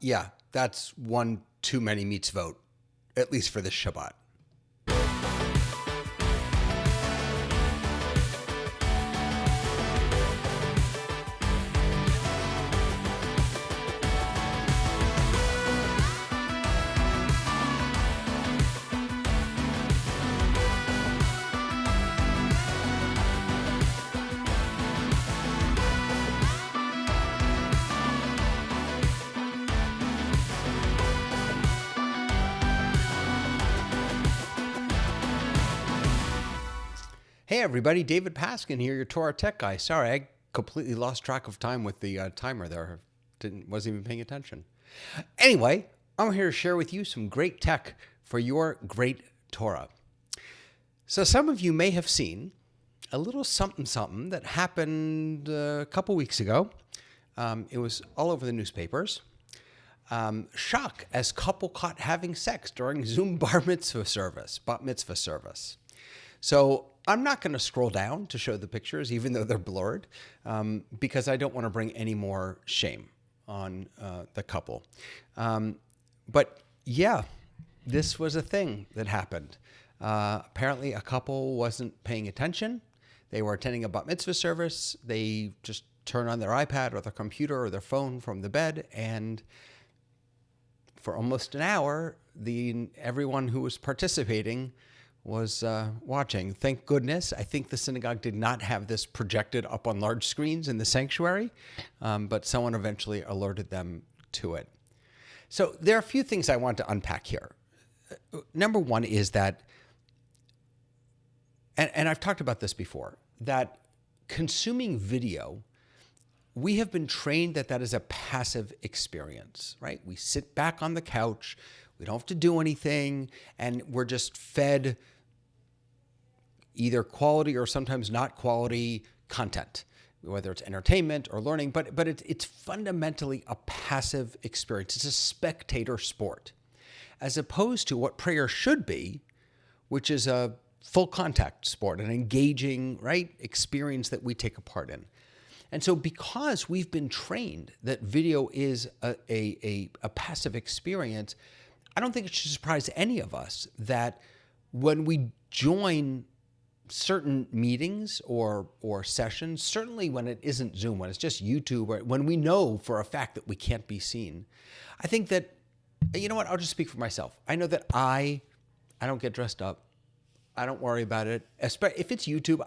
Yeah, that's one too many mitzvot, at least for this Shabbat. Hey everybody, David Paskin here, your Torah tech guy. Sorry, I completely lost track of time with the timer there. Wasn't even paying attention. Anyway, I'm here to share with you some great tech for your great Torah. So some of you may have seen a little something that happened a couple weeks ago. It was all over the newspapers. Shock as couple caught having sex during Zoom Bar Mitzvah service. So I'm not going to scroll down to show the pictures, even though they're blurred, because I don't want to bring any more shame on the couple. But yeah, this was a thing that happened. Apparently, a couple wasn't paying attention. They were attending a Bar Mitzvah service. They just turned on their iPad or their computer or their phone from the bed, and for almost an hour, everyone who was participating was watching. Thank goodness. I think the synagogue did not have this projected up on large screens in the sanctuary, but someone eventually alerted them to it. So there are a few things I want to unpack here. Number one is that, and I've talked about this before, that consuming video, we have been trained that is a passive experience, right? We sit back on the couch, we don't have to do anything, and we're just fed either quality or sometimes not quality content, whether it's entertainment or learning, but it's fundamentally a passive experience. It's a spectator sport, as opposed to what prayer should be, which is a full contact sport, an engaging, right, experience that we take a part in. And so because we've been trained that video is a passive experience, I don't think it should surprise any of us that when we join certain meetings or sessions, certainly when it isn't Zoom, when it's just YouTube, or when we know for a fact that we can't be seen, I think that, you know what, I'll just speak for myself. I know that I don't get dressed up. I don't worry about it. If it's YouTube,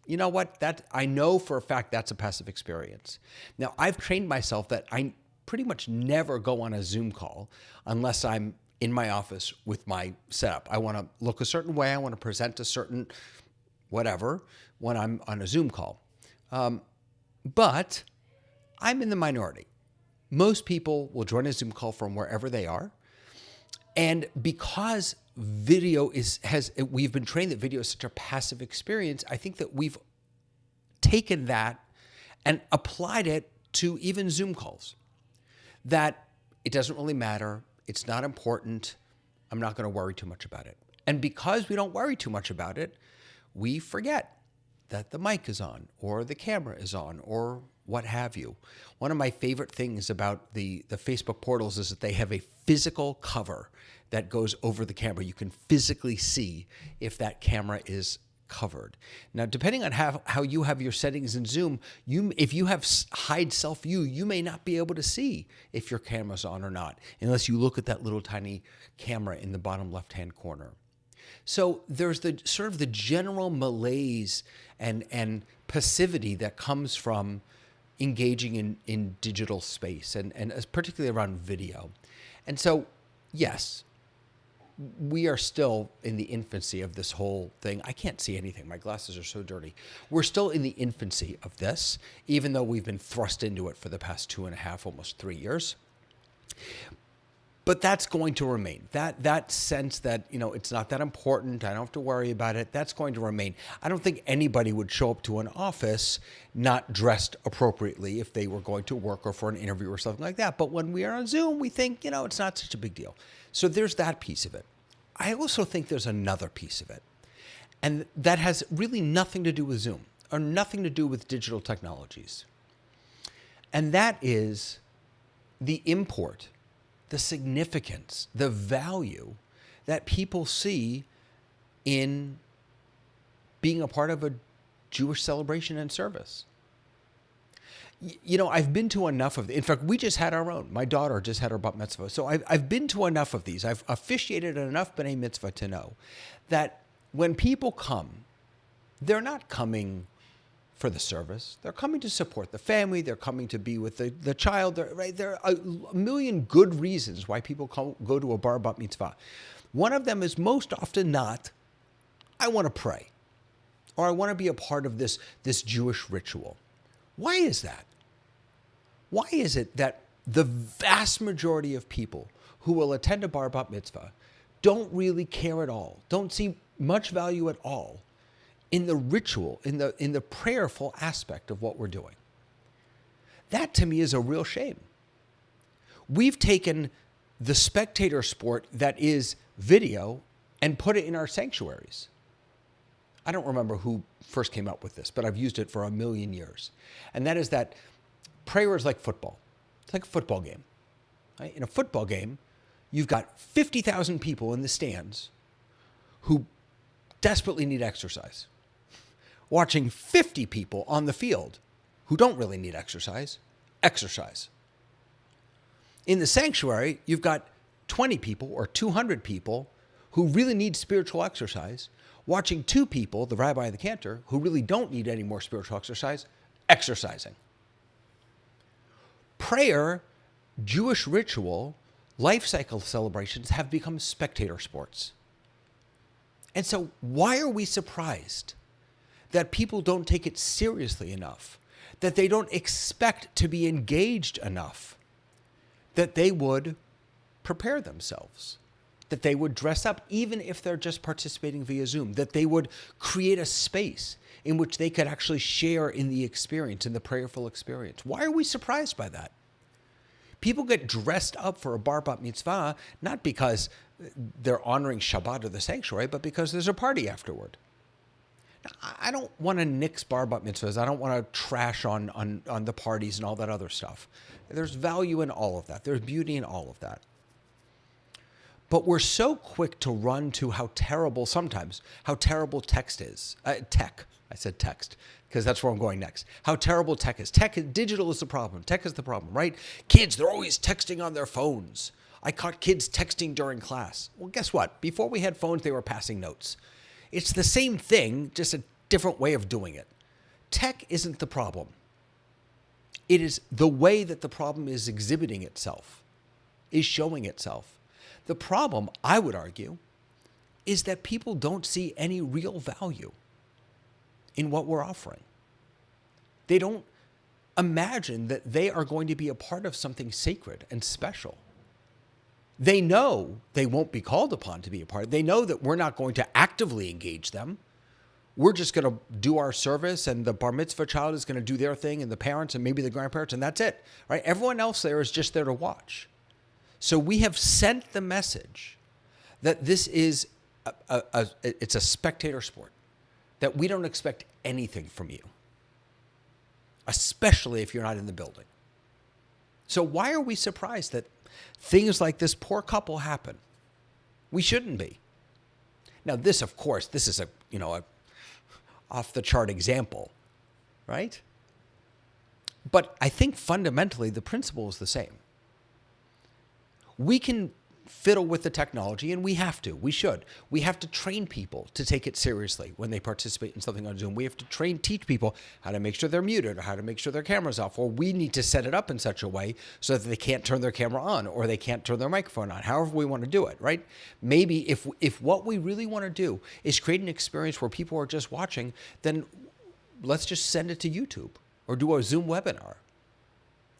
you know what, I know for a fact that's a passive experience. Now, I've trained myself that I pretty much never go on a Zoom call unless I'm in my office with my setup. I want to look a certain way. I want to present a certain whatever when I'm on a Zoom call. But I'm in the minority. Most people will join a Zoom call from wherever they are. And because we've been trained that video is such a passive experience, I think that we've taken that and applied it to even Zoom calls. That it doesn't really matter. It's not important. I'm not going to worry too much about it. And because we don't worry too much about it, we forget that the mic is on or the camera is on or what have you. One of my favorite things about the Facebook portals is that they have a physical cover that goes over the camera. You can physically see if that camera is covered. Now, depending on how you have your settings in Zoom, if you have hide self-view, you may not be able to see if your camera's on or not, unless you look at that little tiny camera in the bottom left-hand corner. So there's the sort of the general malaise and passivity that comes from engaging in digital space and particularly around video. And so, yes, we are still in the infancy of this whole thing. I can't see anything. My glasses are so dirty. We're still in the infancy of this, even though we've been thrust into it for the past 2.5, almost 3 years. But that's going to remain. That sense that, it's not that important, I don't have to worry about it, that's going to remain. I don't think anybody would show up to an office not dressed appropriately if they were going to work or for an interview or something like that. But when we are on Zoom, we think, it's not such a big deal. So there's that piece of it. I also think there's another piece of it. And that has really nothing to do with Zoom or nothing to do with digital technologies. And that is the import, the significance, the value that people see in being a part of a Jewish celebration and service. You know, I've been to enough of, in fact, we just had our own. My daughter just had her Bar Mitzvah. So I've been to enough of these. I've officiated enough B'nai Mitzvah to know that when people come, they're not coming for the service. They're coming to support the family. They're coming to be with the child. There are a million good reasons why people go to a bar mitzvah. One of them is most often not, I want to pray, or I want to be a part of this Jewish ritual. Why is that? Why is it that the vast majority of people who will attend a bar mitzvah don't really care at all, don't see much value at all in the ritual, in the prayerful aspect of what we're doing? That to me is a real shame. We've taken the spectator sport that is video and put it in our sanctuaries. I don't remember who first came up with this, but I've used it for a million years. And that is that prayer is like football. It's like a football game. Right? In a football game, you've got 50,000 people in the stands who desperately need exercise, watching 50 people on the field who don't really need exercise. In the sanctuary, you've got 20 people or 200 people who really need spiritual exercise, watching two people, the rabbi and the cantor, who really don't need any more spiritual exercise, exercising. Prayer, Jewish ritual, life cycle celebrations have become spectator sports. And so why are we surprised that people don't take it seriously enough, that they don't expect to be engaged enough, that they would prepare themselves, that they would dress up even if they're just participating via Zoom, that they would create a space in which they could actually share in the experience, in the prayerful experience? Why are we surprised by that? People get dressed up for a bar mitzvah, not because they're honoring Shabbat or the sanctuary, but because there's a party afterward. Now, I don't want to nix bar mitzvahs. I don't want to trash on the parties and all that other stuff. There's value in all of that. There's beauty in all of that. But we're so quick to run to how terrible text is. Tech. I said text because that's where I'm going next. How terrible tech is. Digital is the problem. Tech is the problem, right? Kids, they're always texting on their phones. I caught kids texting during class. Well, guess what? Before we had phones, they were passing notes. It's the same thing, just a different way of doing it. Tech isn't the problem. It is the way that the problem is exhibiting itself, is showing itself. The problem, I would argue, is that people don't see any real value in what we're offering. They don't imagine that they are going to be a part of something sacred and special. They know they won't be called upon to be a part. They know that we're not going to actively engage them. We're just going to do our service, and the bar mitzvah child is going to do their thing, and the parents and maybe the grandparents, and that's it. Right? Everyone else there is just there to watch. So we have sent the message that this is it's a spectator sport, that we don't expect anything from you, especially if you're not in the building. So why are we surprised that things like this poor couple happen? We shouldn't be. Now, this, of course, this is a off-the-chart example, right? But I think fundamentally the principle is the same. We can fiddle with the technology, and we have to. We should. We have to train people to take it seriously when they participate in something on Zoom. We have to teach people how to make sure they're muted or how to make sure their camera's off, or we need to set it up in such a way so that they can't turn their camera on or they can't turn their microphone on, however we want to do it, right? Maybe if what we really want to do is create an experience where people are just watching, then let's just send it to YouTube or do a Zoom webinar.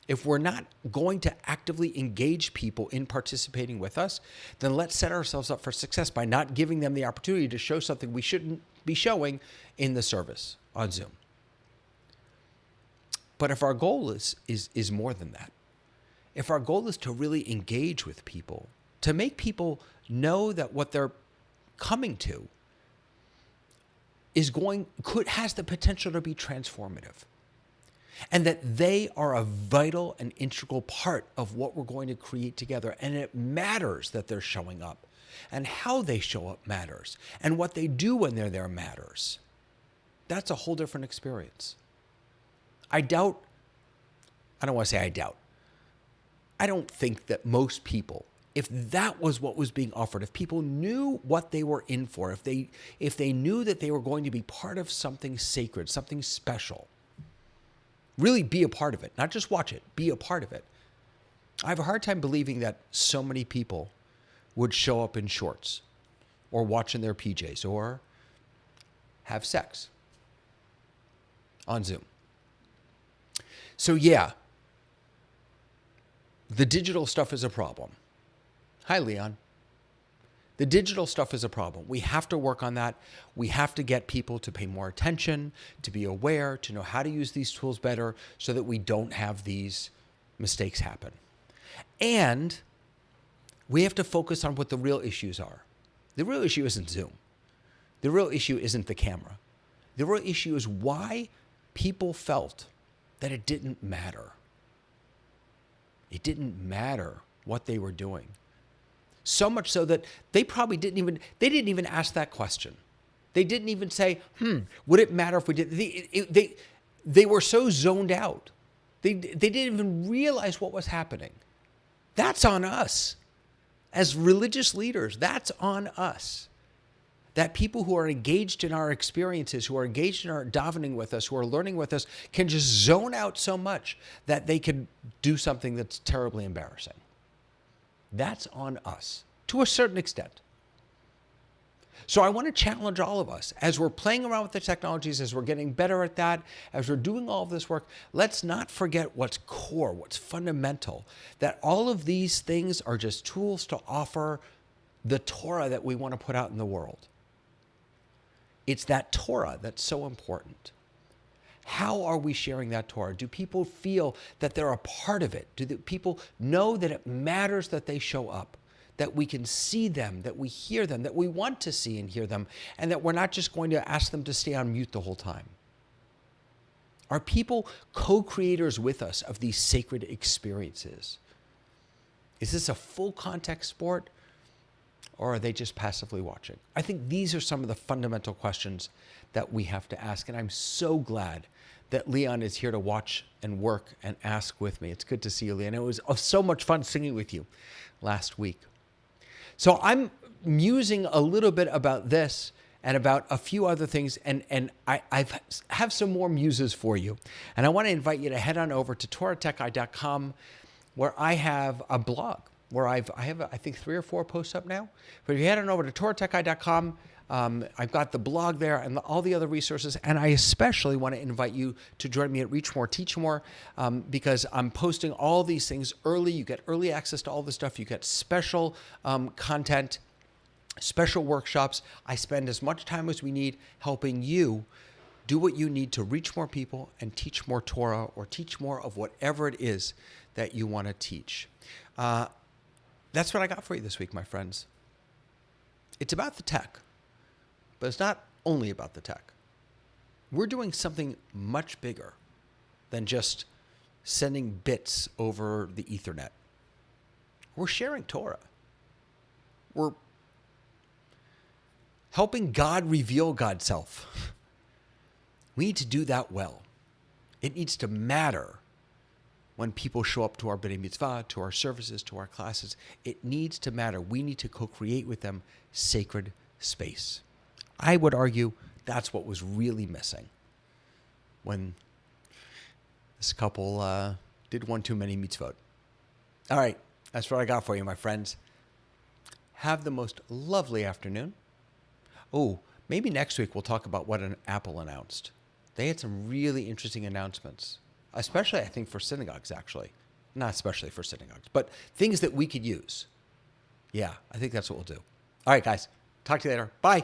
If we're not going to actively engage people in participating with us, then let's set ourselves up for success by not giving them the opportunity to show something we shouldn't be showing in the service on Zoom. But if our goal is more than that, if our goal is to really engage with people, to make people know that what they're coming to has the potential to be transformative. and that they are a vital and integral part of what we're going to create together. And it matters that they're showing up, and how they show up matters, and what they do when they're there matters. That's a whole different experience. I don't want to say I doubt. I don't think that most people, if that was what was being offered, if people knew what they were in for, if they knew that they were going to be part of something sacred, something special, really be a part of it, not just watch it, be a part of it. I have a hard time believing that so many people would show up in shorts or watch in their PJs or have sex on Zoom. So yeah, the digital stuff is a problem. Hi, Leon. The digital stuff is a problem. We have to work on that. We have to get people to pay more attention, to be aware, to know how to use these tools better so that we don't have these mistakes happen. And we have to focus on what the real issues are. The real issue isn't Zoom. The real issue isn't the camera. The real issue is why people felt that it didn't matter. It didn't matter what they were doing. So much so that they probably didn't even ask that question. They didn't even say, would it matter if we did? They were so zoned out. They didn't even realize what was happening. That's on us. As religious leaders, that's on us. That people who are engaged in our experiences, who are engaged in our davening with us, who are learning with us, can just zone out so much that they can do something that's terribly embarrassing. That's on us, to a certain extent. So I want to challenge all of us, as we're playing around with the technologies, as we're getting better at that, as we're doing all of this work, let's not forget what's core, what's fundamental, that all of these things are just tools to offer the Torah that we want to put out in the world. It's that Torah that's so important. How are we sharing that Torah? Do people feel that they're a part of it? Do the people know that it matters that they show up, that we can see them, that we hear them, that we want to see and hear them, and that we're not just going to ask them to stay on mute the whole time? Are people co-creators with us of these sacred experiences? Is this a full context sport, or are they just passively watching? I think these are some of the fundamental questions that we have to ask, and I'm so glad that Leon is here to watch and work and ask with me. It's good to see you, Leon. It was so much fun singing with you last week. So I'm musing a little bit about this and about a few other things, and I have some more muses for you. And I want to invite you to head on over to TorahTechGuy.com, where I have a blog, where I have, I think, 3 or 4 posts up now. But if you head on over to TorahTechGuy.com, I've got the blog there and all the other resources. And I especially want to invite you to join me at Reach More, Teach More, because I'm posting all these things early. You get early access to all this stuff. You get special content, special workshops. I spend as much time as we need helping you do what you need to reach more people and teach more Torah, or teach more of whatever it is that you want to teach. That's what I got for you this week, my friends. It's about the tech. But it's not only about the tech. We're doing something much bigger than just sending bits over the Ethernet. We're sharing Torah. We're helping God reveal God's self. We need to do that well. It needs to matter when people show up to our Bar Mitzvah, to our services, to our classes. It needs to matter. We need to co-create with them sacred space. I would argue that's what was really missing when this couple did one too many mitzvot. All right, that's what I got for you, my friends. Have the most lovely afternoon. Oh, maybe next week we'll talk about what Apple announced. They had some really interesting announcements, especially, I think, for synagogues, actually. Not especially for synagogues, but things that we could use. Yeah, I think that's what we'll do. All right, guys. Talk to you later. Bye.